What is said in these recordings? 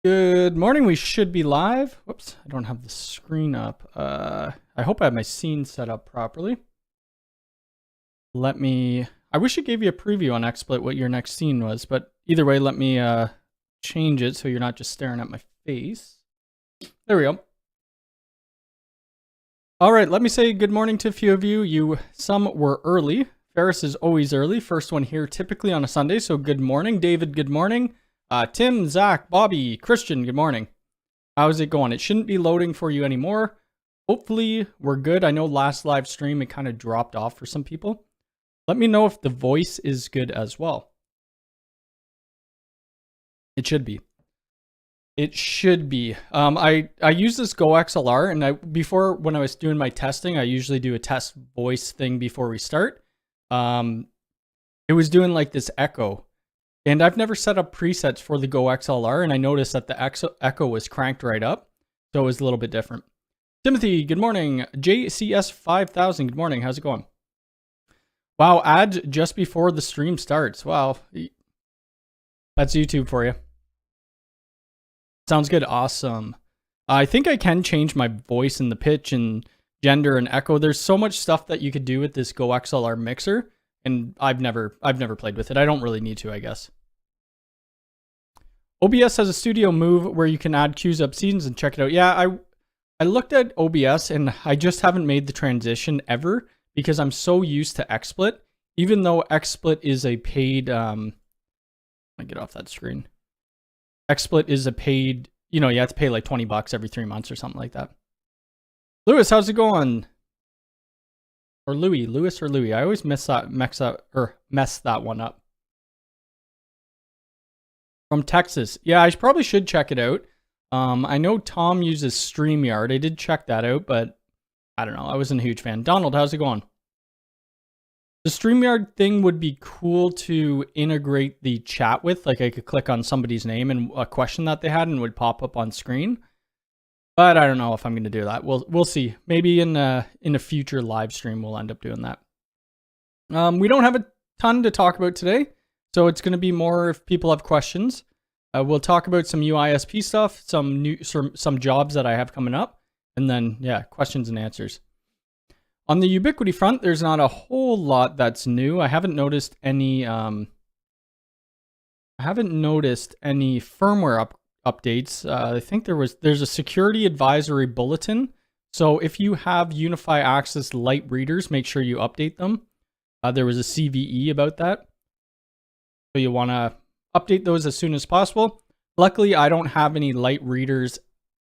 Good morning. We should be live. Whoops, I don't have the screen up. I hope I have my scene set up properly. I wish it gave you a preview on XSplit what your next scene was, but either way, let me change it so you're not just staring at my face. There we go. All right, let me say good morning to a few of you. Some were early. Ferris is always early. First one here typically on a Sunday, so good morning. David, good morning. Tim, Zach, Bobby, Christian, good morning. How's it going? It shouldn't be loading for you anymore. Hopefully we're good. I know last live stream it kind of dropped off for some people. Let me know if the voice is good as well. It should be. It should be. I use this Go XLR, and before when I was doing my testing, I usually do a test voice thing before we start. It was doing like this echo. And I've never set up presets for the Go XLR, and I noticed that the echo was cranked right up, so it was a little bit different. Timothy, good morning. JCS5000, good morning. How's it going? Wow, ad just before the stream starts. Wow, that's YouTube for you. Sounds good. Awesome. I think I can change my voice and the pitch and gender and echo. There's so much stuff that you could do with this Go XLR mixer. And I've never played with it. I don't really need to, I guess. OBS has a studio move where you can add queues up scenes and check it out. Yeah, I looked at OBS and I just haven't made the transition ever because I'm so used to XSplit. Even though XSplit is a paid, let me get off that screen. XSplit is a paid, you have to pay like $20 every 3 months or something like that. Lewis, how's it going? Or Lewis or Louis. I always mess that one up. From Texas. Yeah, I probably should check it out. I know Tom uses StreamYard. I did check that out, but I don't know. I wasn't a huge fan. Donald, how's it going? The StreamYard thing would be cool to integrate the chat with. Like I could click on somebody's name and a question that they had and it would pop up on screen. But I don't know if I'm going to do that. We'll see. Maybe in a future live stream we'll end up doing that. We don't have a ton to talk about today, so it's going to be more if people have questions. We'll talk about some UISP stuff, some jobs that I have coming up, and then questions and answers. On the Ubiquiti front, there's not a whole lot that's new. I haven't noticed any firmware updates. I think there's a security advisory bulletin. So if you have Unifi Access light readers, make sure you update them. There was a CVE about that. So you want to update those as soon as possible. Luckily, I don't have any light readers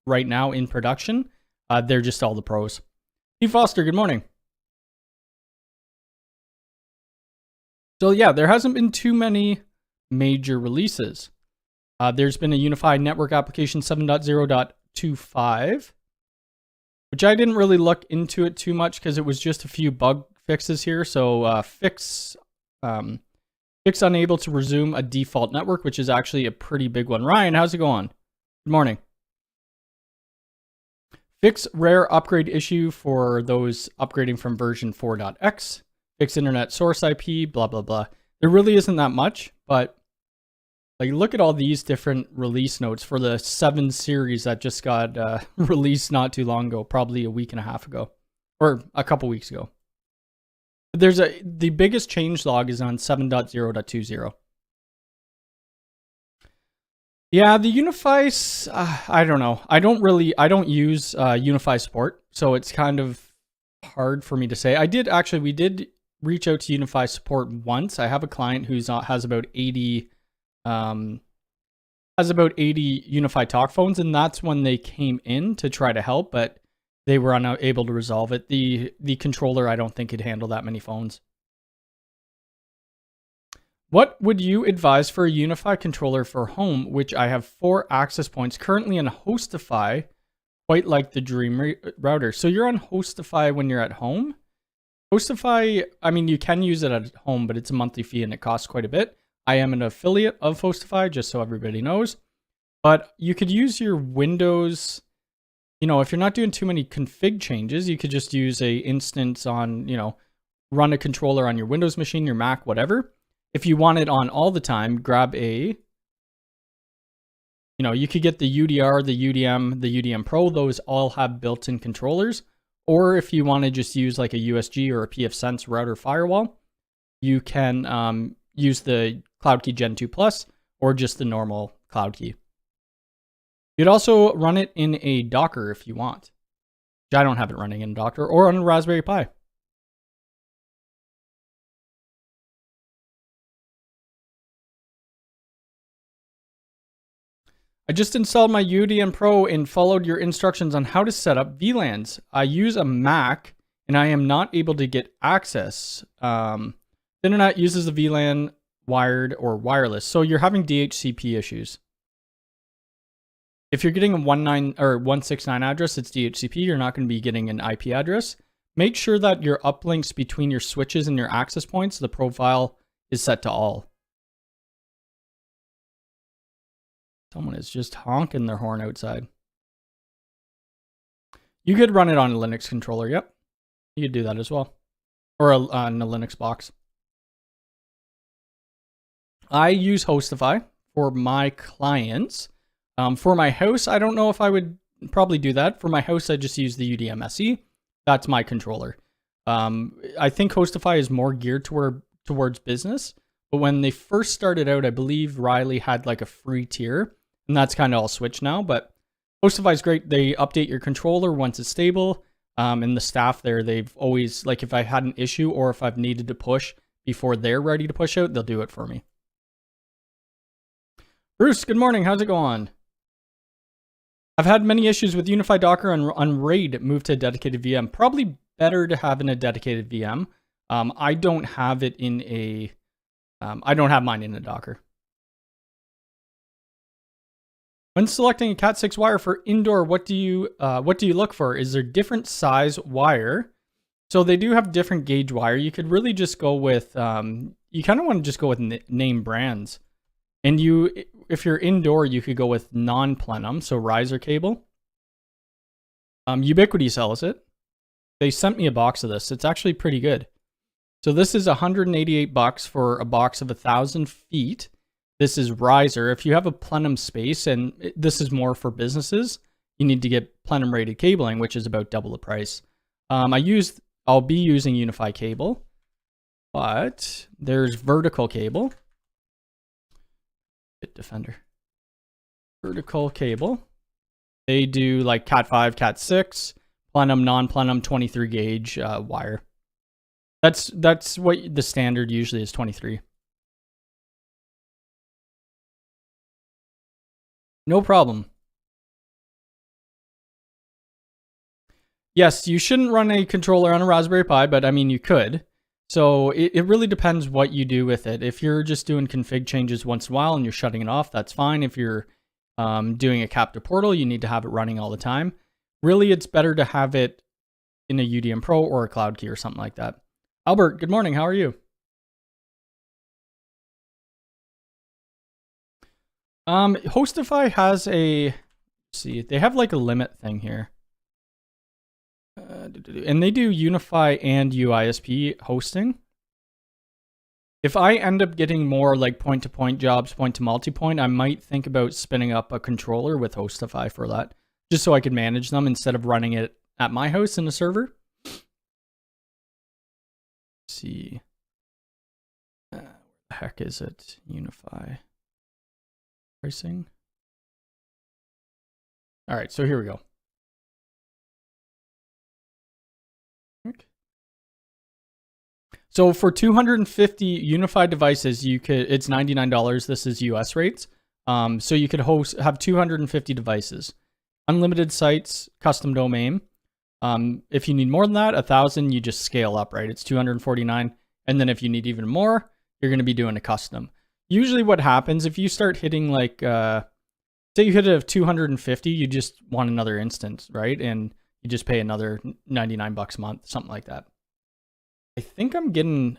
right now in production. They're just all the pros. Steve Foster, good morning. So yeah, there hasn't been too many major releases. There's been a Unified Network Application 7.0.25, which I didn't really look into it too much because it was just a few bug fixes here. So fix unable to resume a default network, which is actually a pretty big one. Ryan, how's it going? Good morning. Fix rare upgrade issue for those upgrading from version 4.x. Fix internet source IP, blah, blah, blah. There really isn't that much, but like, look at all these different release notes for the 7 series that just got released not too long ago, probably a week and a half ago, or a couple weeks ago. The biggest change log is on 7.0.20. Yeah, the Unifi, I don't know. I don't use Unifi support, so it's kind of hard for me to say. We did reach out to Unifi support once. I have a client who has about 80 Unifi talk phones, and that's when they came in to try to help, but they were unable to resolve it. The controller, I don't think, could handle that many phones. What would you advise for a Unifi controller for home, which I have 4 access points currently on Hostifi, quite like the Dream router? So you're on Hostifi when you're at home? Hostifi, I mean, you can use it at home, but it's a monthly fee and it costs quite a bit. I am an affiliate of Hostifi, just so everybody knows. But you could use your Windows, if you're not doing too many config changes, you could just use a instance on, run a controller on your Windows machine, your Mac, whatever. If you want it on all the time, grab a you know, you could get the UDR, the UDM, the UDM Pro. Those all have built-in controllers. Or if you want to just use like a USG or a pfSense router firewall, you can use the CloudKey Gen 2 Plus or just the normal CloudKey. You'd also run it in a Docker if you want. I don't have it running in Docker or on a Raspberry Pi. I just installed my UDM Pro and followed your instructions on how to set up VLANs. I use a Mac and I am not able to get access. The internet uses a VLAN wired or wireless. So you're having DHCP issues. If you're getting a 169 address, it's DHCP. You're not going to be getting an IP address. Make sure that your uplinks between your switches and your access points, the profile is set to all. Someone is just honking their horn outside. You could run it on a Linux controller. Yep. You could do that as well. Or on a Linux box. I use Hostifi for my clients. For my house, I don't know if I would probably do that. For my house, I just use the UDM SE. That's my controller. I think Hostifi is more geared towards business. But when they first started out, I believe Riley had like a free tier. And that's kind of all switched now. But Hostifi is great. They update your controller once it's stable. And the staff there, they've always, like if I had an issue or if I've needed to push before they're ready to push out, they'll do it for me. Bruce, good morning. How's it going? I've had many issues with Unifi Docker on RAID moved to a dedicated VM. Probably better to have in a dedicated VM. I don't have it in a, I don't have mine in a Docker. When selecting a Cat 6 wire for indoor, what do you look for? Is there different size wire? So they do have different gauge wire. You could really just go with, you kind of want to just go with name brands. And if you're indoor, you could go with non-plenum, so riser cable. Ubiquiti sells it. They sent me a box of this. It's actually pretty good. So this is $188 for a box of 1,000 feet. This is riser. If you have a plenum space, and this is more for businesses, you need to get plenum rated cabling, which is about double the price. I'll be using Unifi cable, but there's vertical cable. Bitdefender. Vertical cable. They do like Cat 5, Cat 6, plenum, non-plenum, 23 gauge wire. That's what the standard usually is, 23. No problem. Yes, you shouldn't run a controller on a Raspberry Pi, but I mean, you could. So it really depends what you do with it. If you're just doing config changes once in a while and you're shutting it off, that's fine. If you're doing a captive portal, you need to have it running all the time. Really, it's better to have it in a UDM Pro or a CloudKey or something like that. Albert, good morning. How are you? Hostifi has a, see, they have like a limit thing here. And they do Unifi and UISP hosting. If I end up getting more like point-to-point jobs, point-to-multipoint, I might think about spinning up a controller with Hostifi for that, just so I could manage them instead of running it at my house in a server. Let's see. Where the heck is it? Unifi. Pricing. All right, so here we go. Okay. So for 250 unified devices, you could, it's $99. This is US rates. So you could have 250 devices, unlimited sites, custom domain. If you need more than that, 1,000, you just scale up, right? It's 249. And then if you need even more, you're going to be doing a custom. Usually what happens if you start hitting like, say you hit a 250, you just want another instance, right? And you just pay another $99 a month, something like that. I think I'm getting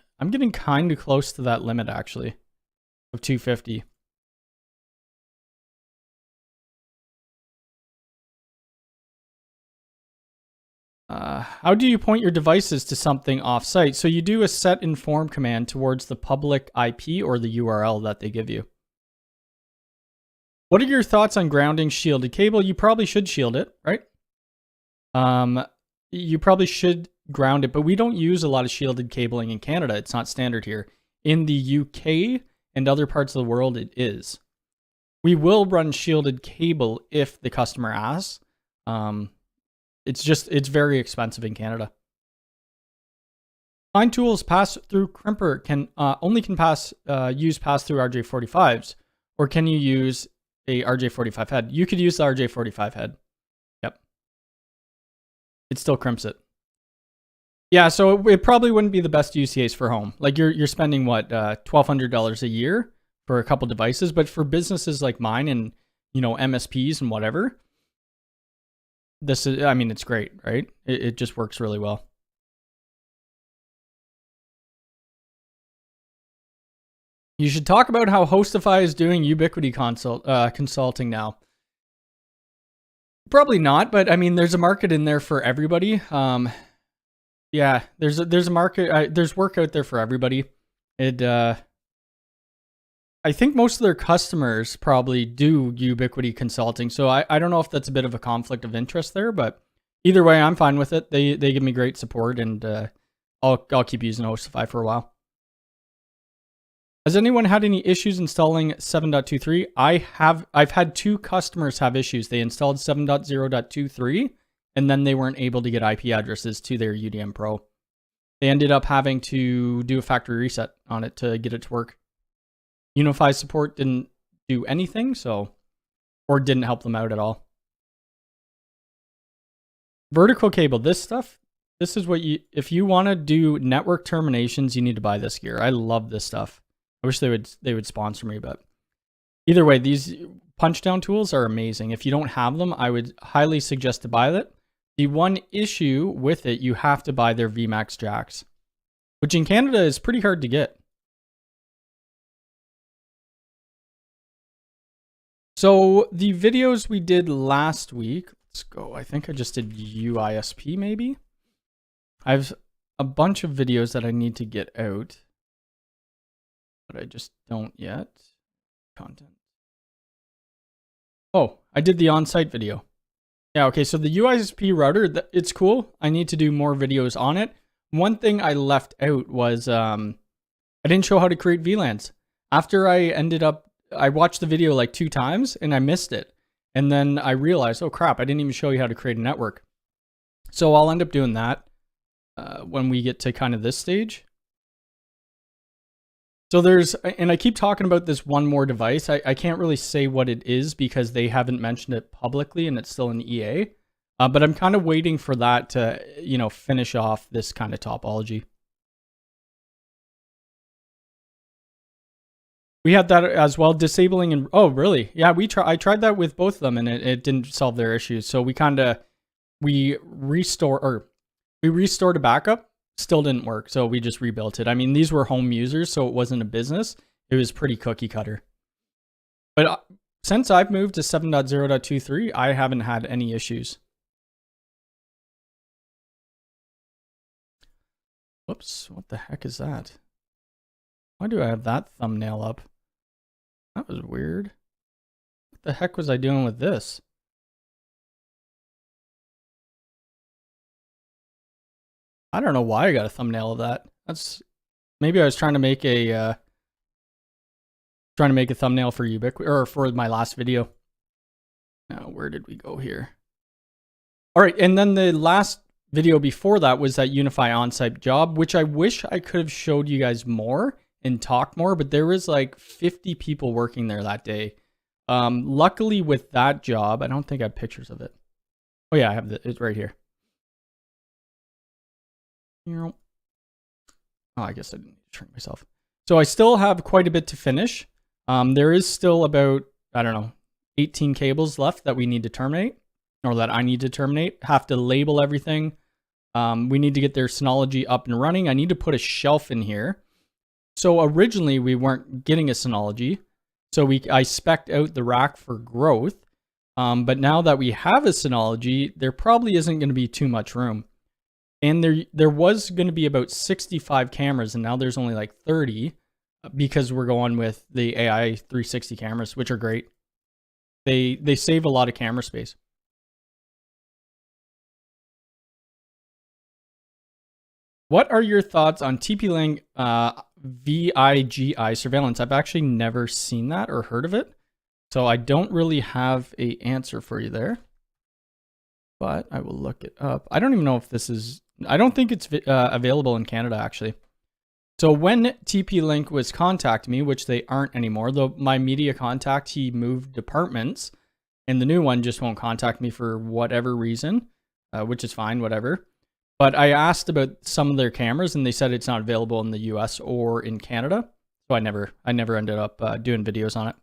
kind of close to that limit actually of 250. How do you point your devices to something off-site? So you do a set inform command towards the public IP or the URL that they give you. What are your thoughts on grounding shielded cable? You probably should shield it, right? You probably should ground it, but we don't use a lot of shielded cabling in Canada. It's not standard here. In the UK and other parts of the world, it is. We will run shielded cable if the customer asks. It's very expensive in Canada. Fine tools pass through crimper can use pass through RJ45s, or can you use a RJ45 head? You could use the RJ45 head. Yep. It still crimps it. Yeah, so it probably wouldn't be the best use case for home. Like you're spending what, $1,200 a year for a couple devices, but for businesses like mine and MSPs and whatever, this is, I mean, it's great, right? It just works really well. You should talk about how Hostifi is doing Ubiquiti consulting now. Probably not, but I mean, there's a market in there for everybody. Yeah, there's a market. There's work out there for everybody. I think most of their customers probably do Ubiquiti consulting, so I don't know if that's a bit of a conflict of interest there, but either way, I'm fine with it. They give me great support, and I'll keep using Hostifi for a while. Has anyone had any issues installing 7.23? I've had 2 customers have issues. They installed 7.0.23 and then they weren't able to get IP addresses to their UDM Pro. They ended up having to do a factory reset on it to get it to work. Unifi support didn't do anything, or didn't help them out at all. Vertical cable, this is what if you want to do network terminations, you need to buy this gear. I love this stuff. I wish they would sponsor me, but either way, these punch down tools are amazing. If you don't have them, I would highly suggest to buy that. The one issue with it, you have to buy their VMAX jacks, which in Canada is pretty hard to get. So the videos we did last week, let's go. I think I just did UISP maybe. I have a bunch of videos that I need to get out, but I just don't yet. Content. Oh, I did the on-site video. Yeah, okay, so the UISP router, it's cool. I need to do more videos on it. One thing I left out was I didn't show how to create VLANs. After I watched the video like 2 times and I missed it. And then I realized, oh crap, I didn't even show you how to create a network. So I'll end up doing that when we get to kind of this stage. So and I keep talking about this one more device. I can't really say what it is because they haven't mentioned it publicly and it's still an EA. But I'm kind of waiting for that to, finish off this kind of topology. We had that as well, disabling and, oh really? Yeah, I tried that with both of them and it didn't solve their issues. So we restored a backup. Still didn't work, so we just rebuilt it. I mean, these were home users, so it wasn't a business. It was pretty cookie cutter. But since I've moved to 7.0.23, I haven't had any issues. Whoops, what the heck is that? Why do I have that thumbnail up? That was weird. What the heck was I doing with this? I don't know why I got a thumbnail of that. Maybe I was trying to make a thumbnail for Ubiquiti or for my last video. Now, where did we go here? All right, and then the last video before that was that Unifi on-site job, which I wish I could have showed you guys more and talked more, but there was like 50 people working there that day. Luckily with that job, I don't think I have pictures of it. Oh yeah, I have it right here. Oh, I guess I didn't shrink myself. So I still have quite a bit to finish. There is still about, I don't know, 18 cables left that we need to terminate, or that I need to terminate. Have to label everything. We need to get their Synology up and running. I need to put a shelf in here. So originally we weren't getting a Synology. So I spec'd out the rack for growth. But now that we have a Synology, there probably isn't going to be too much room. And there was going to be about 65 cameras, and now there's only like 30 because we're going with the AI 360 cameras, which are great. They save a lot of camera space. What are your thoughts on TP-Link VIGI surveillance? I've actually never seen that or heard of it, so I don't really have an answer for you there. But I will look it up. I don't even know if this is... I don't think it's available in Canada, actually. So when TP-Link was contacting me, which they aren't anymore, though my media contact, he moved departments, and the new one just won't contact me for whatever reason, which is fine, whatever. But I asked about some of their cameras, and they said it's not available in the US or in Canada. So I never ended up doing videos on it.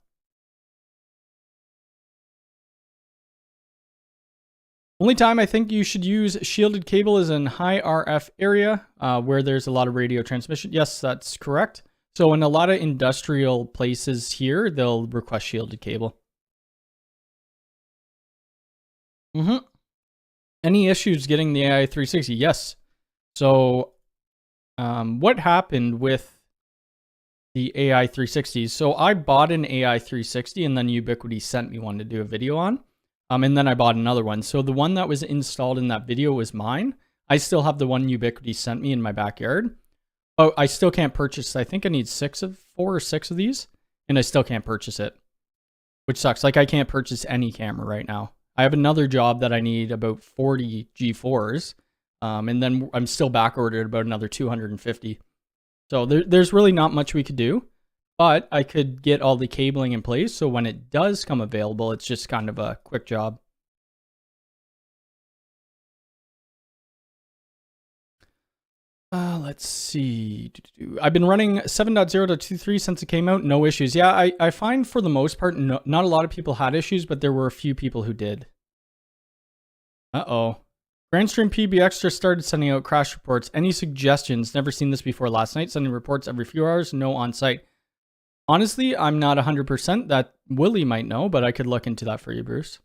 Only time I think you should use shielded cable is in high RF area where there's a lot of radio transmission. Yes, that's correct. So in a lot of industrial places here, they'll request shielded cable. Any issues getting the AI 360? Yes. So what happened with the AI 360s? So I bought an AI 360 and then Ubiquiti sent me one to do a video on. And then I bought another one. So the one that was installed in that video was mine. I still have the one Ubiquiti sent me in my backyard. But I still can't purchase. I think I need 4 or 6 of these. And I still can't purchase it. Which sucks. Like I can't purchase any camera right now. I have another job that I need about 40 G4s. And then I'm still back ordered about another 250. So there's really not much we could do. But I could get all the cabling in place, so when it does come available, it's just kind of a quick job. Let's see. I've been running 7.0.23 since it came out. No issues. Yeah, I find for the most part, not a lot of people had issues, but there were a few people who did. Uh-oh. Grandstream PBX just started sending out crash reports. Any suggestions? Never seen this before last night. Sending reports every few hours. No on-site. Honestly, I'm not 100%. That Willie might know, but I could look into that for you, Bruce.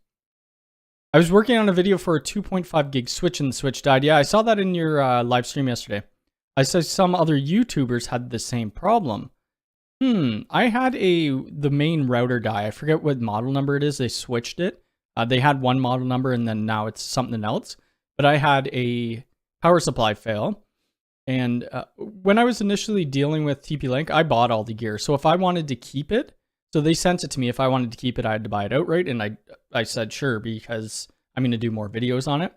I was working on a video for a 2.5 gig switch and the switch died. Yeah, I saw that in your live stream yesterday. I saw some other YouTubers had the same problem. I had the main router die. I forget what model number it is. They switched it. They had one model number and then now it's something else. But I had a power supply fail. And when I was initially dealing with TP-Link, I bought all the gear. So if I wanted to keep it, so they sent it to me. If I wanted to keep it, I had to buy it outright. And I said, sure, because I'm going to do more videos on it.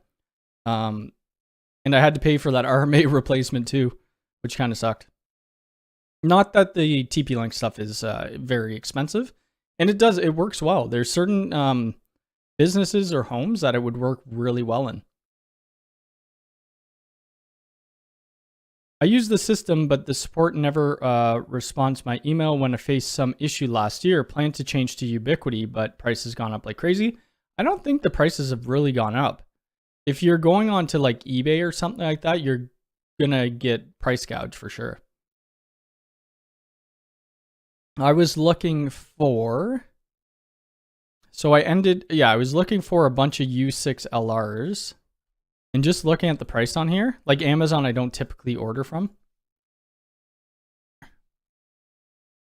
And I had to pay for that RMA replacement too, which kind of sucked. Not that the TP-Link stuff is very expensive. And it works well. There's certain businesses or homes that it would work really well in. I use the system, but the support never responds to my email when I faced some issue last year. Plan to change to Ubiquiti, but price has gone up like crazy. I don't think the prices have really gone up. If you're going on to like eBay or something like that, you're going to get price gouge for sure. I was looking for... I was looking for a bunch of U6 LRs. And just looking at the price on here, like Amazon, I don't typically order from.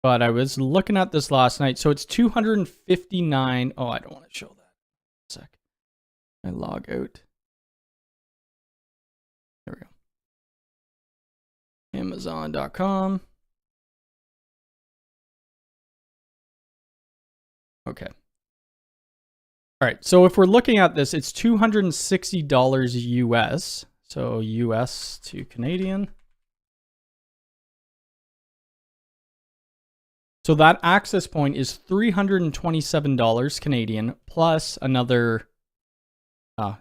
But I was looking at this last night. So it's $259. Oh, I don't want to show that. A sec. I log out. There we go. Amazon.com. Okay. All right, so if we're looking at this, it's $260 US. So US to Canadian. So that access point is $327 Canadian plus another,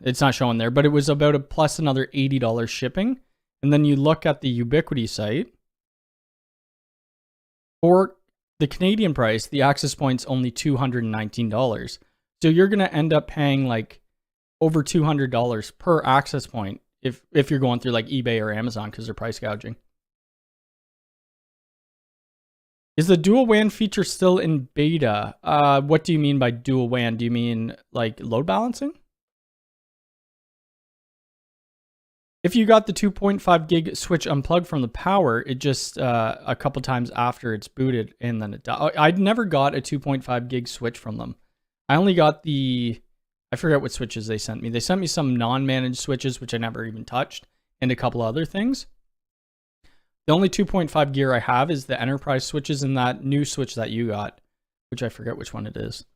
it's not showing there, but it was about plus another $80 shipping. And then you look at the Ubiquiti site. For the Canadian price, the access point's only $219. So you're going to end up paying like over $200 per access point if you're going through like eBay or Amazon because they're price gouging. Is the dual WAN feature still in beta? What do you mean by dual WAN? Do you mean like load balancing? If you got the 2.5 gig switch unplugged from the power, it just a couple times after it's booted and then it died. I'd never got a 2.5 gig switch from them. I only got I forget what switches they sent me. They sent me some non-managed switches, which I never even touched, and a couple other things. The only 2.5 gear I have is the enterprise switches and that new switch that you got, which I forget which one it is.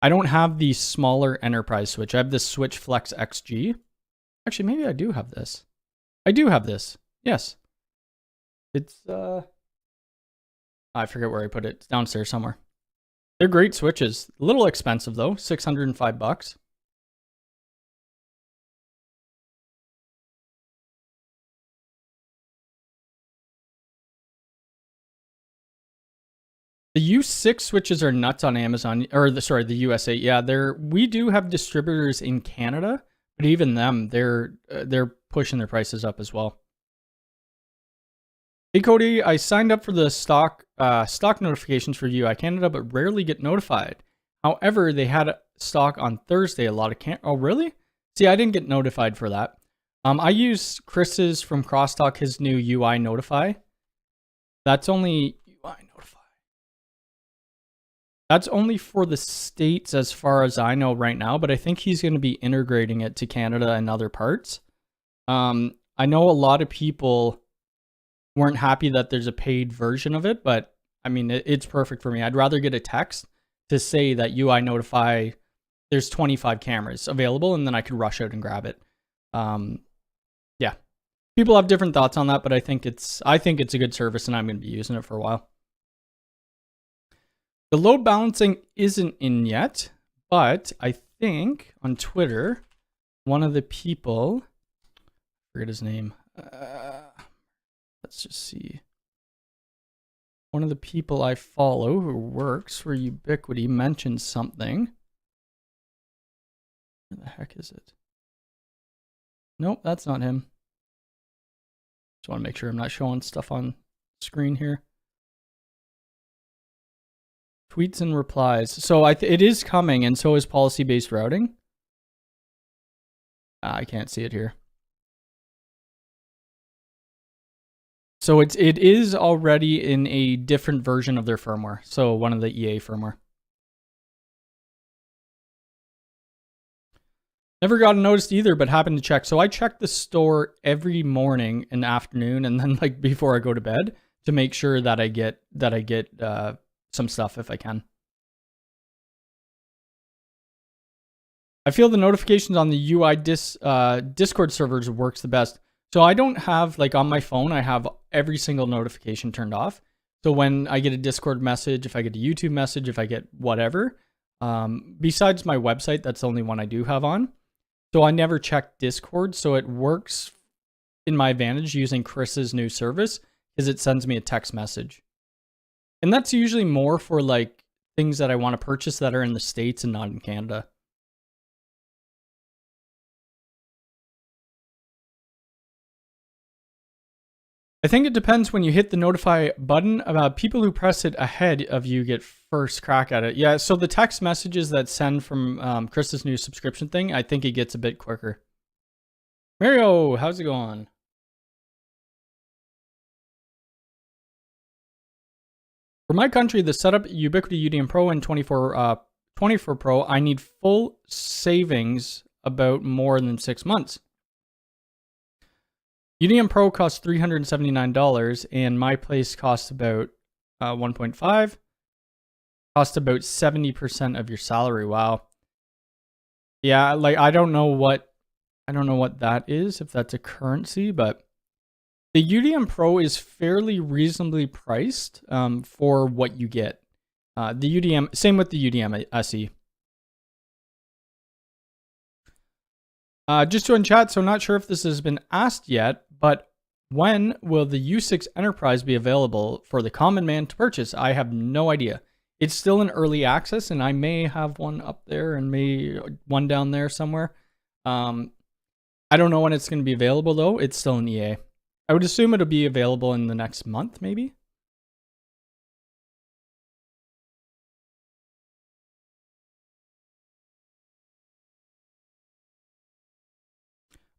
I don't have the smaller enterprise switch. I have this Switch Flex XG. Actually, maybe I do have this. I do have this. Yes. It's, I forget where I put it. It's downstairs somewhere. They're great switches. A little expensive though, $605. The U6 switches are nuts on Amazon, or the US8. Yeah, we do have distributors in Canada, but even them, they're pushing their prices up as well. Hey Cody, I signed up for the stock notifications for UI Canada, but rarely get notified. However, they had stock on Thursday. Oh really? See, I didn't get notified for that. I use Chris's from Crosstalk, his new UI Notify. That's only UI Notify. That's only for the States as far as I know right now, but I think he's going to be integrating it to Canada and other parts. I know a lot of people weren't happy that there's a paid version of it, but I mean, it's perfect for me. I'd rather get a text to say that UI Notify, there's 25 cameras available, and then I could rush out and grab it. Yeah, people have different thoughts on that, but I think it's a good service, and I'm going to be using it for a while. The load balancing isn't in yet, but I think on Twitter, one of the people, I forget his name. Let's just see. One of the people I follow who works for Ubiquiti mentioned something. Where the heck is it? Nope, that's not him. Just want to make sure I'm not showing stuff on screen here. Tweets and replies. So it is coming, and so is policy-based routing. I can't see it here. So it is already in a different version of their firmware. So one of the EA firmware. Never got noticed either, but happened to check. So I check the store every morning and afternoon, and then like before I go to bed to make sure that I get some stuff if I can. I feel the notifications on the UI Discord servers works the best. So I don't have, like on my phone, I have every single notification turned off. So when I get a Discord message, if I get a YouTube message, if I get whatever, besides my website, that's the only one I do have on. So I never check Discord. So it works in my advantage using Chris's new service because it sends me a text message. And that's usually more for like things that I want to purchase that are in the States and not in Canada. I think it depends when you hit the notify button. People who press it ahead of you get first crack at it. Yeah, so the text messages that send from Chris's new subscription thing, I think it gets a bit quicker. Mario, how's it going? For my country, the setup Ubiquiti UDM Pro and 24 Pro, I need full savings about more than 6 months. UDM Pro costs $379, and my place costs about 1.5. Costs about 70% of your salary. Wow. Yeah, like I don't know what that is, if that's a currency, but the UDM Pro is fairly reasonably priced for what you get. The UDM, same with the UDM SE. Just join chat, so not sure if this has been asked yet, but when will the U6 Enterprise be available for the common man to purchase? I have no idea. It's still in early access, and I may have one up there and one down there somewhere. I don't know when it's going to be available, though. It's still in EA. I would assume it'll be available in the next month, maybe.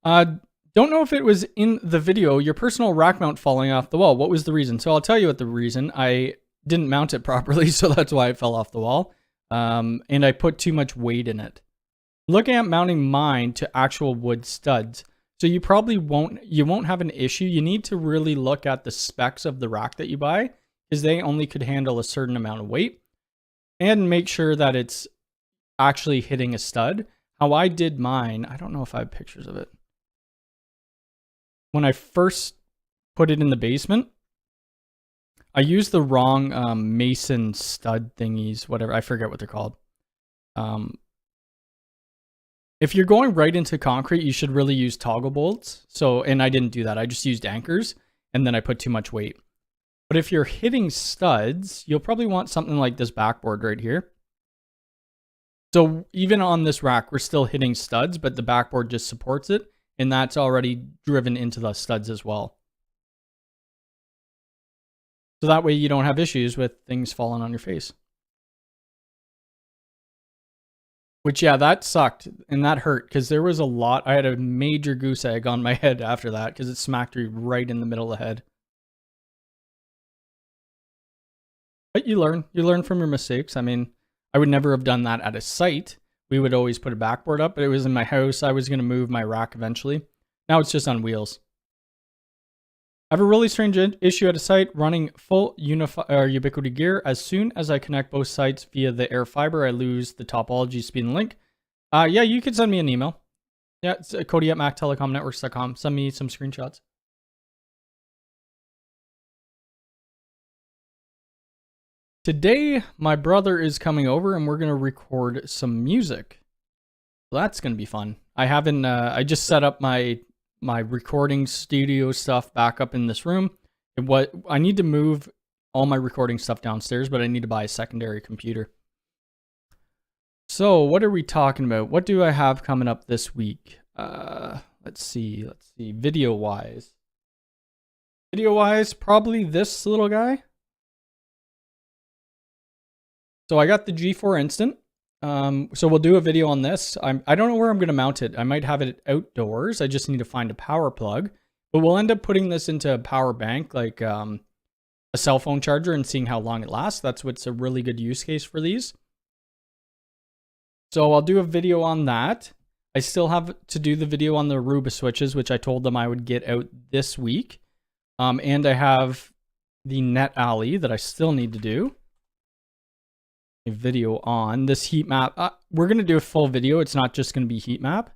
Don't know if it was in the video, your personal rack mount falling off the wall. What was the reason? So I'll tell you what the reason. I didn't mount it properly, so that's why it fell off the wall. and I put too much weight in it. Looking at mounting mine to actual wood studs. So you probably won't have an issue. You need to really look at the specs of the rack that you buy, because they only could handle a certain amount of weight, and make sure that it's actually hitting a stud. How I did mine, I don't know if I have pictures of it. When I first put it in the basement, I used the wrong mason stud thingies, whatever. I forget what they're called. If you're going right into concrete, you should really use toggle bolts. So, and I didn't do that. I just used anchors, and then I put too much weight. But if you're hitting studs, you'll probably want something like this backboard right here. So even on this rack, we're still hitting studs, but the backboard just supports it, and that's already driven into the studs as well. So that way you don't have issues with things falling on your face. Which, yeah, that sucked, and that hurt, because there was a lot. I had a major goose egg on my head after that, because it smacked me right in the middle of the head. But you learn from your mistakes. I mean, I would never have done that at a site. We would always put a backboard up, but it was in my house. I was going to move my rack eventually. Now it's just on wheels. I have a really strange issue at a site running full Unifi or Ubiquiti gear. As soon as I connect both sites via the air fiber, I lose the topology, speed, and link. Yeah, you could send me an email. Yeah, it's cody@mactelecomnetworks.com. Send me some screenshots. Today, my brother is coming over and we're going to record some music. So that's going to be fun. I just set up my recording studio stuff back up in this room. I need to move all my recording stuff downstairs, but I need to buy a secondary computer. So what are we talking about? What do I have coming up this week? Let's see. Video-wise, probably this little guy. So I got the G4 Instant. So we'll do a video on this. I don't know where I'm going to mount it. I might have it outdoors. I just need to find a power plug. But we'll end up putting this into a power bank, like a cell phone charger, and seeing how long it lasts. That's what's a really good use case for these. So I'll do a video on that. I still have to do the video on the Aruba switches, which I told them I would get out this week. And I have the Net Alley that I still need to do a video on. This heat map. We're going to do a full video. It's not just going to be heat map.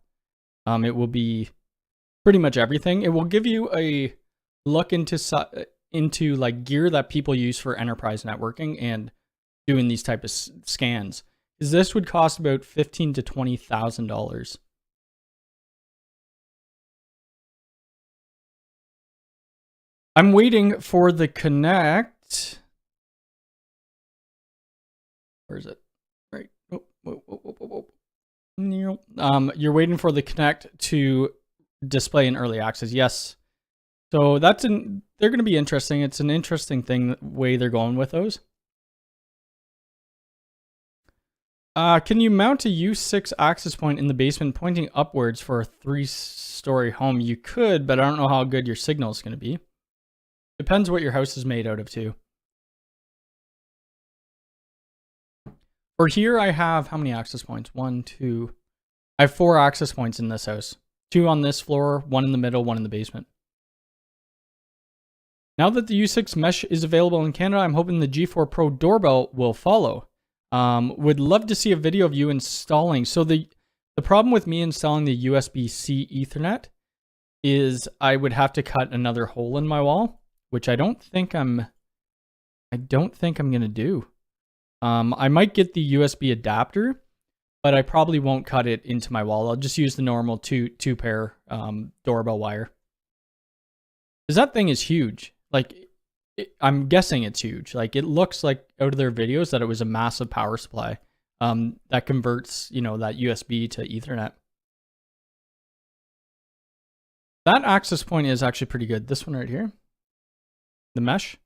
It will be pretty much everything. It will give you a look into like gear that people use for enterprise networking and doing these type of scans. This would cost about $15,000 to $20,000. I'm waiting for the Connect. Where is it? Right. You're waiting for the Connect to display in early access. Yes. So they're going to be interesting. It's an interesting thing, the way they're going with those. Can you mount a U6 access point in the basement pointing upwards for a 3-story home? You could, but I don't know how good your signal is going to be. Depends what your house is made out of too. For here, I have how many access points? 1, 2. I have 4 access points in this house. 2 on this floor, 1 in the middle, 1 in the basement. Now that the U6 mesh is available in Canada, I'm hoping the G4 Pro doorbell will follow. Would love to see a video of you installing. So the problem with me installing the USB-C Ethernet is I would have to cut another hole in my wall, which I don't think I'm going to do. I might get the USB adapter, but I probably won't cut it into my wall. I'll just use the normal two pair doorbell wire. Because that thing is huge. Like, I'm guessing it's huge. Like, it looks like out of their videos that it was a massive power supply that converts, that USB to Ethernet. That access point is actually pretty good. This one right here, the mesh,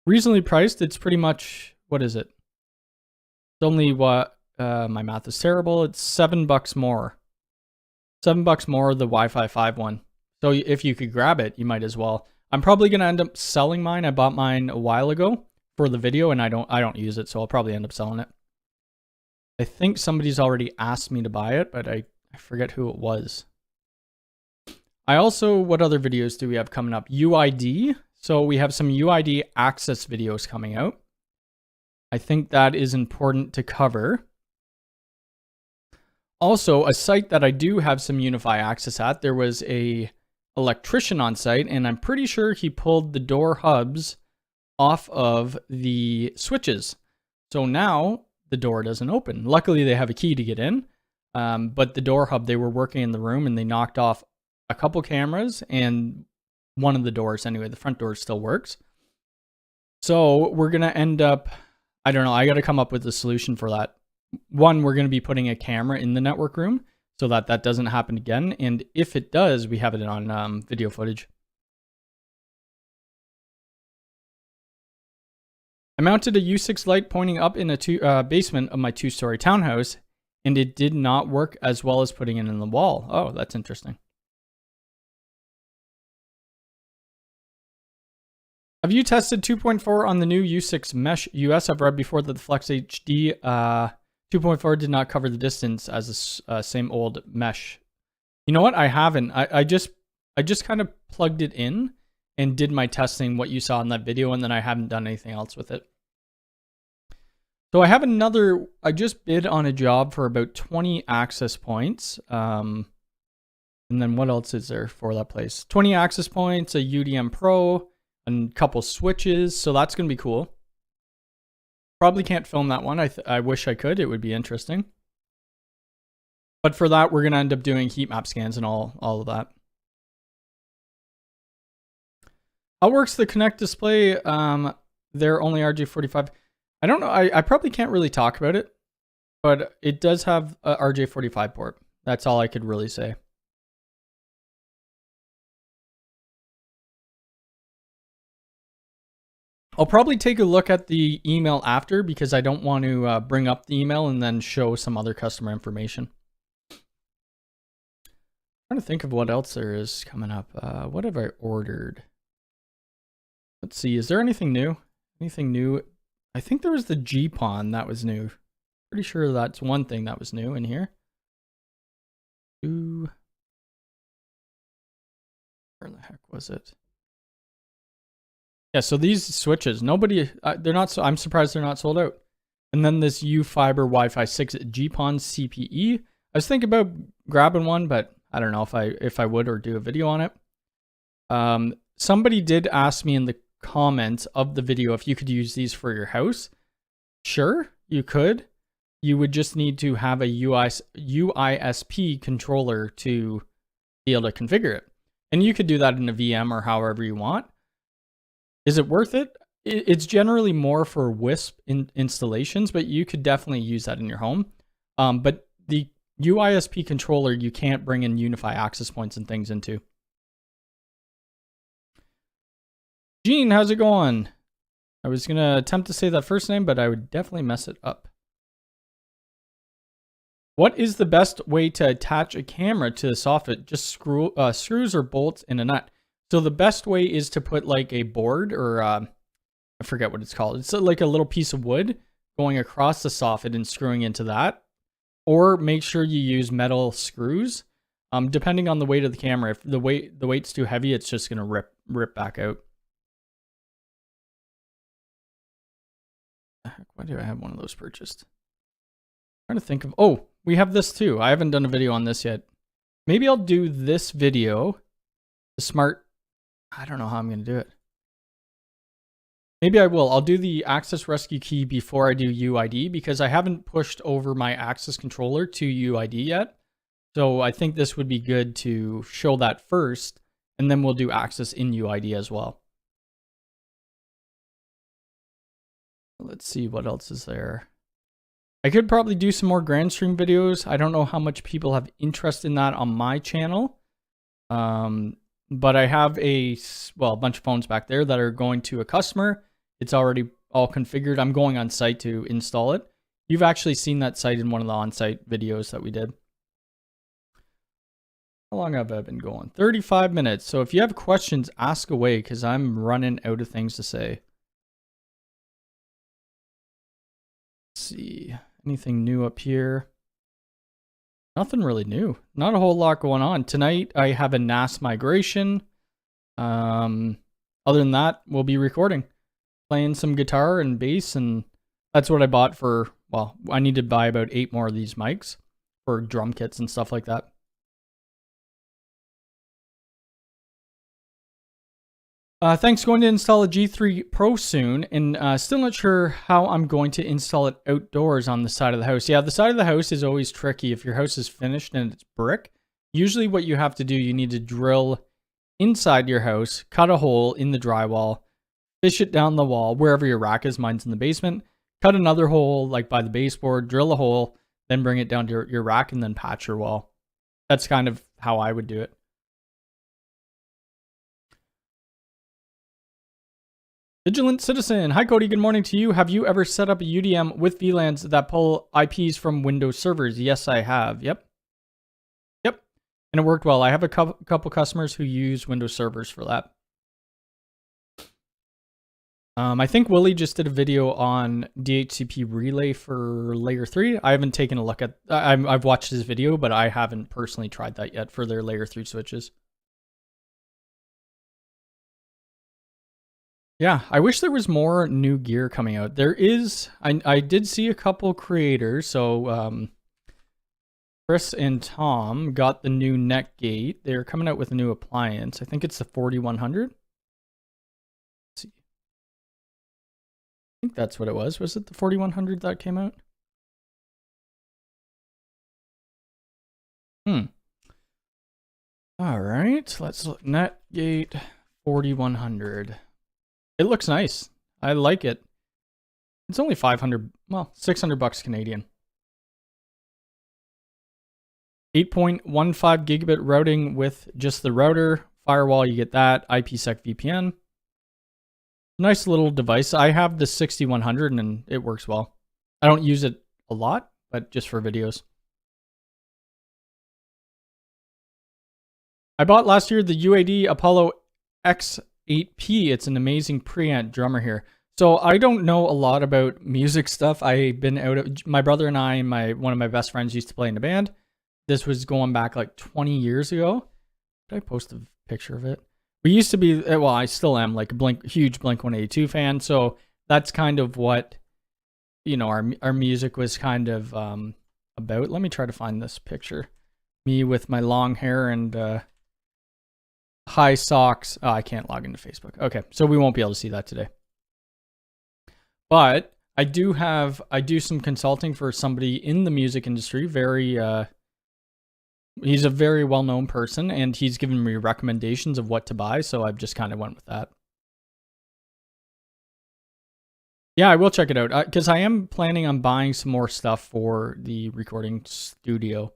reasonably priced. It's pretty much, what is it? It's only what, my math is terrible. It's $7 more. $7 more the Wi-Fi 5 one. So if you could grab it, you might as well. I'm probably going to end up selling mine. I bought mine a while ago for the video and I don't use it, so I'll probably end up selling it. I think somebody's already asked me to buy it, but I forget who it was. I also, what other videos do we have coming up? UID. So we have some UID access videos coming out. I think that is important to cover. Also, a site that I do have some Unifi access at, there was a electrician on site, and I'm pretty sure he pulled the door hubs off of the switches. So now the door doesn't open. Luckily, they have a key to get in, but the door hub, they were working in the room and they knocked off a couple cameras and one of the doors. Anyway, the front door still works. So we're going to end up, I don't know, I got to come up with a solution for that. One, we're going to be putting a camera in the network room so that that doesn't happen again. And if it does, we have it on video footage. I mounted a U6 light pointing up in a basement of my 2-story townhouse, and it did not work as well as putting it in the wall. Oh, that's interesting. Have you tested 2.4 on the new U6 Mesh US? I've read before that the Flex HD 2.4 did not cover the distance as the same old Mesh. You know what? I haven't. I just kind of plugged it in and did my testing, what you saw in that video, and then I haven't done anything else with it. So I have another, I just bid on a job for about 20 access points. And then what else is there for that place? 20 access points, a UDM Pro, and a couple switches. So that's going to be cool. Probably can't film that one. I wish I could. It would be interesting. But for that, we're going to end up doing heat map scans and all of that. How works the Connect display? They're only RJ45. I don't know. I probably can't really talk about it, but it does have a RJ45 port. That's all I could really say. I'll probably take a look at the email after because I don't want to bring up the email and then show some other customer information. I'm trying to think of what else there is coming up. What have I ordered? Let's see. Is there anything new? Anything new? I think there was the GPON that was new. Pretty sure that's one thing that was new in here. Where the heck was it? Yeah, so these switches, nobody, they're not, so I'm surprised they're not sold out. And then this U-Fiber Wi-Fi 6 GPON CPE. I was thinking about grabbing one, but I don't know if I would or do a video on it. Somebody did ask me in the comments of the video if you could use these for your house. Sure, you could. You would just need to have a UISP controller to be able to configure it. And you could do that in a VM or however you want. Is it worth it? It's generally more for WISP installations, but you could definitely use that in your home. But the UISP controller, you can't bring in Unifi access points and things into. Gene, how's it going? I was going to attempt to say that first name, but I would definitely mess it up. What is the best way to attach a camera to the soffit? Just screws or bolts in a nut. So the best way is to put like a board or I forget what it's called. It's like a little piece of wood going across the soffit and screwing into that. Or make sure you use metal screws. Depending on the weight of the camera, if the weight's too heavy, it's just going to rip back out. Why do I have one of those purchased? I'm trying to think of, oh, we have this too. I haven't done a video on this yet. Maybe I'll do this video. The smart, I don't know how I'm going to do it. Maybe I will. I'll do the access rescue key before I do UID because I haven't pushed over my access controller to UID yet. So I think this would be good to show that first, and then we'll do access in UID as well. Let's see what else is there. I could probably do some more Grandstream videos. I don't know how much people have interest in that on my channel. But I have a bunch of phones back there that are going to a customer. It's already all configured. I'm going on site to install it. You've actually seen that site in one of the on-site videos that we did. How long have I been going? 35 minutes. So if you have questions, ask away because I'm running out of things to say. Let's see. Anything new up here? Nothing really new. Not a whole lot going on. Tonight, I have a NAS migration. Other than that, we'll be recording. Playing some guitar and bass, and that's what I bought for, well, I need to buy about 8 more of these mics for drum kits and stuff like that. Thanks. Going to install a G3 Pro soon, and still not sure how I'm going to install it outdoors on the side of the house. Yeah, the side of the house is always tricky. If your house is finished and it's brick, usually what you have to do, you need to drill inside your house, cut a hole in the drywall, fish it down the wall, wherever your rack is. Mine's in the basement. Cut another hole, like by the baseboard, drill a hole, then bring it down to your rack, and then patch your wall. That's kind of how I would do it. Vigilant Citizen. Hi, Cody. Good morning to you. Have you ever set up a UDM with VLANs that pull IPs from Windows servers? Yes, I have. Yep. And it worked well. I have a couple customers who use Windows servers for that. I think Willie just did a video on DHCP relay for layer 3. I haven't taken a look at, I've watched his video, but I haven't personally tried that yet for their layer 3 switches. Yeah, I wish there was more new gear coming out. There is, I did see a couple creators. So Chris and Tom got the new neck gate. They're coming out with a new appliance. I think it's the 4100. Let's see. I think that's what it was. Was it the 4100 that came out? All right, let's look. Netgate 4100. It looks nice. I like it. It's only 500, well, 600 bucks Canadian. 8.15 gigabit routing with just the router. Firewall, you get that. IPsec VPN. Nice little device. I have the 6100 and it works well. I don't use it a lot, but just for videos. I bought last year the UAD Apollo X8P. It's an amazing preamp drummer here. So I don't know a lot about music stuff. I've been out of, my brother and I, one of my best friends used to play in a band. This was going back like 20 years ago. Did I post a picture of it? We used to be, well, I still am like a huge Blink-182 fan. So that's kind of what, you know, our music was kind of about. Let me try to find this picture. Me with my long hair and high socks. Oh, I can't log into Facebook. Okay, so we won't be able to see that today. But I do some consulting for somebody in the music industry. He's a very well-known person, and he's given me recommendations of what to buy, so I've just kind of went with that. Yeah, I will check it out, because I am planning on buying some more stuff for the recording studio.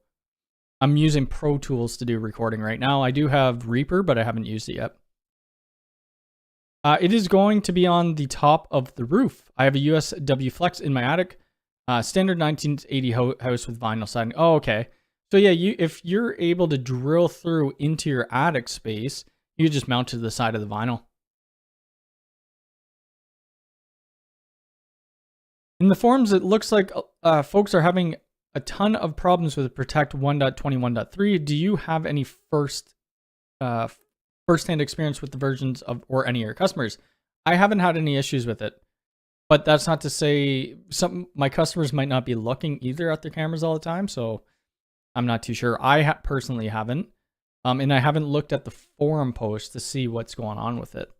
I'm using Pro Tools to do recording right now. I do have Reaper, but I haven't used it yet. It is going to be on the top of the roof. I have a USW Flex in my attic. Standard 1980 house with vinyl siding. Oh, okay. So yeah, if you're able to drill through into your attic space, you just mount to the side of the vinyl. In the forums, it looks like folks are having a ton of problems with Protect 1.21.3. Do you have any first-hand experience with the versions of, or any of your customers? I haven't had any issues with it, but that's not to say my customers might not be looking either at their cameras all the time, so I'm not too sure. I personally haven't, and I haven't looked at the forum post to see what's going on with it.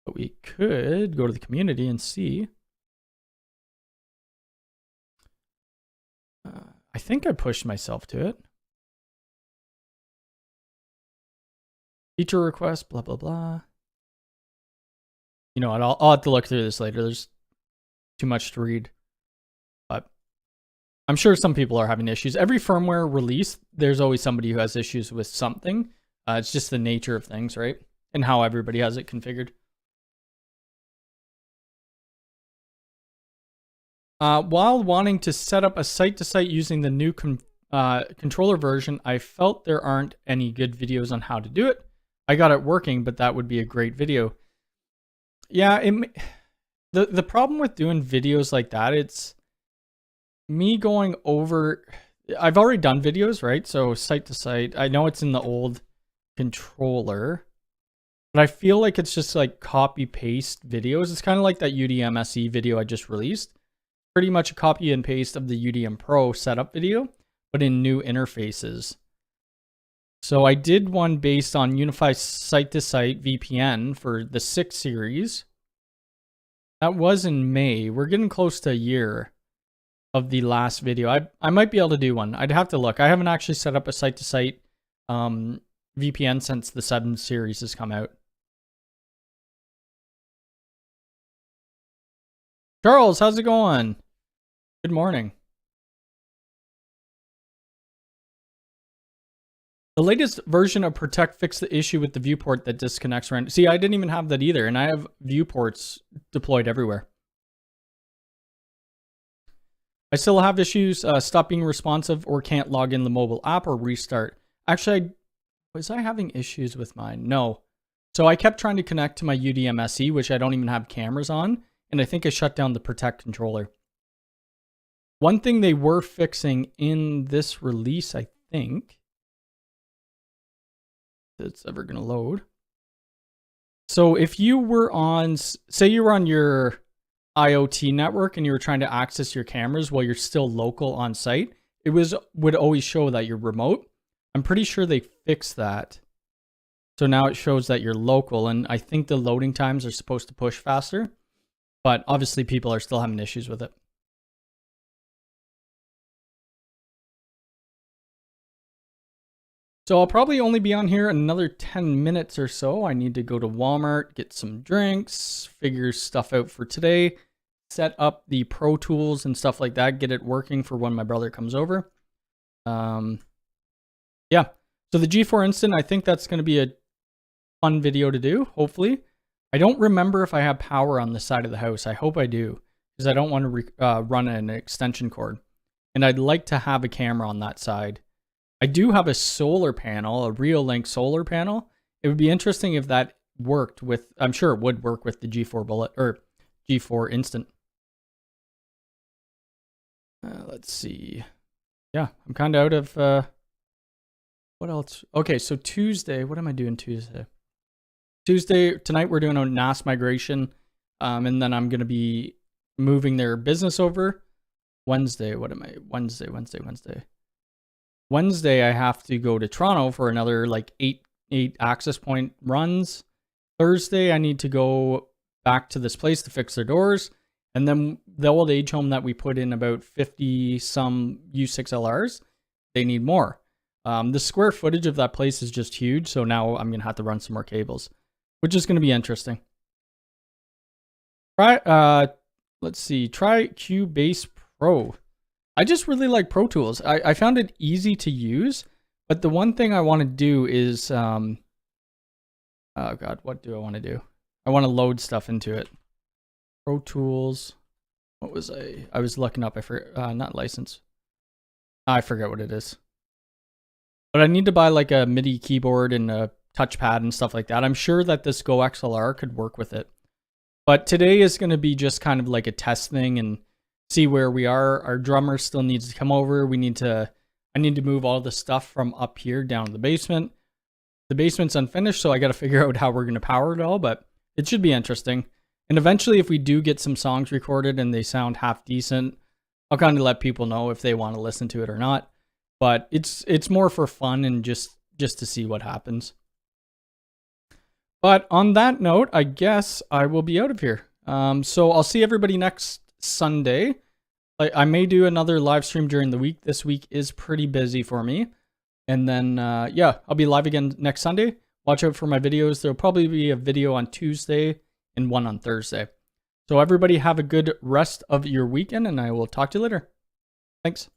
But we could go to the community and see. I think I pushed myself to it. Feature request, blah, blah, blah. You know what, I'll have to look through this later. There's too much to read. But I'm sure some people are having issues. Every firmware release, there's always somebody who has issues with something. It's just the nature of things, right? And how everybody has it configured. While wanting to set up a site-to-site using the new controller version, I felt there aren't any good videos on how to do it. I got it working, but that would be a great video. Yeah, the problem with doing videos like that, me going over, I've already done videos, right? So site to site, I know it's in the old controller, but I feel like it's just like copy paste videos. It's kind of like that UDM-SE video I just released. Pretty much a copy and paste of the UDM Pro setup video, but in new interfaces. So I did one based on Unifi site-to-site VPN for the 6 series. That was in May. We're getting close to a year of the last video. I might be able to do one. I'd have to look. I haven't actually set up a site-to-site VPN since the 7 series has come out. Charles, how's it going? Good morning. The latest version of Protect fixed the issue with the viewport that disconnects random. See, I didn't even have that either, and I have viewports deployed everywhere. I still have issues, stop being responsive or can't log in the mobile app or restart. Actually, was I having issues with mine? No. So I kept trying to connect to my UDM-SE, which I don't even have cameras on, and I think I shut down the Protect controller. One thing they were fixing in this release, I think, it's ever going to load. So if you were on, say you were on your IoT network and you were trying to access your cameras while you're still local on site, it would always show that you're remote. I'm pretty sure they fixed that. So now it shows that you're local, and I think the loading times are supposed to push faster, but obviously people are still having issues with it. So I'll probably only be on here another 10 minutes or so. I need to go to Walmart, get some drinks, figure stuff out for today, set up the Pro Tools and stuff like that, get it working for when my brother comes over. Yeah, so the G4 Instant, I think that's going to be a fun video to do, hopefully. I don't remember if I have power on the side of the house. I hope I do, because I don't want to run an extension cord. And I'd like to have a camera on that side. I do have a solar panel, a Reolink solar panel. It would be interesting if that worked with, I'm sure it would work with the G4 Bullet or G4 Instant. Let's see. Yeah, I'm kind of out of, what else? Okay, so Tuesday, what am I doing Tuesday? Tuesday, tonight we're doing a NAS migration, and then I'm going to be moving their business over. Wednesday, what am I? Wednesday. Wednesday, I have to go to Toronto for another like eight access point runs. Thursday, I need to go back to this place to fix their doors. And then the old age home that we put in about 50 some U6LRs, they need more. The square footage of that place is just huge. So now I'm going to have to run some more cables, which is going to be interesting. Let's see, try Cubase Pro. I just really like Pro Tools. I found it easy to use, but the one thing I want to do is, oh God, what do I want to do? I want to load stuff into it. Pro Tools. What was I was looking up. I forgot, not license. I forget what it is. But I need to buy like a MIDI keyboard and a touchpad and stuff like that. I'm sure that this Go XLR could work with it. But today is going to be just kind of like a test thing and see where we are. Our drummer still needs to come over. I need to move all the stuff from up here down to the basement. The basement's unfinished, so I got to figure out how we're going to power it all, but it should be interesting. And eventually, if we do get some songs recorded and they sound half decent, I'll kind of let people know if they want to listen to it or not. But it's more for fun and just to see what happens. But on that note, I guess I will be out of here. So I'll see everybody next Sunday. I may do another live stream during the week. This week is pretty busy for me. And then, yeah, I'll be live again next Sunday. Watch out for my videos. There'll probably be a video on Tuesday and one on Thursday. So everybody have a good rest of your weekend, and I will talk to you later. Thanks.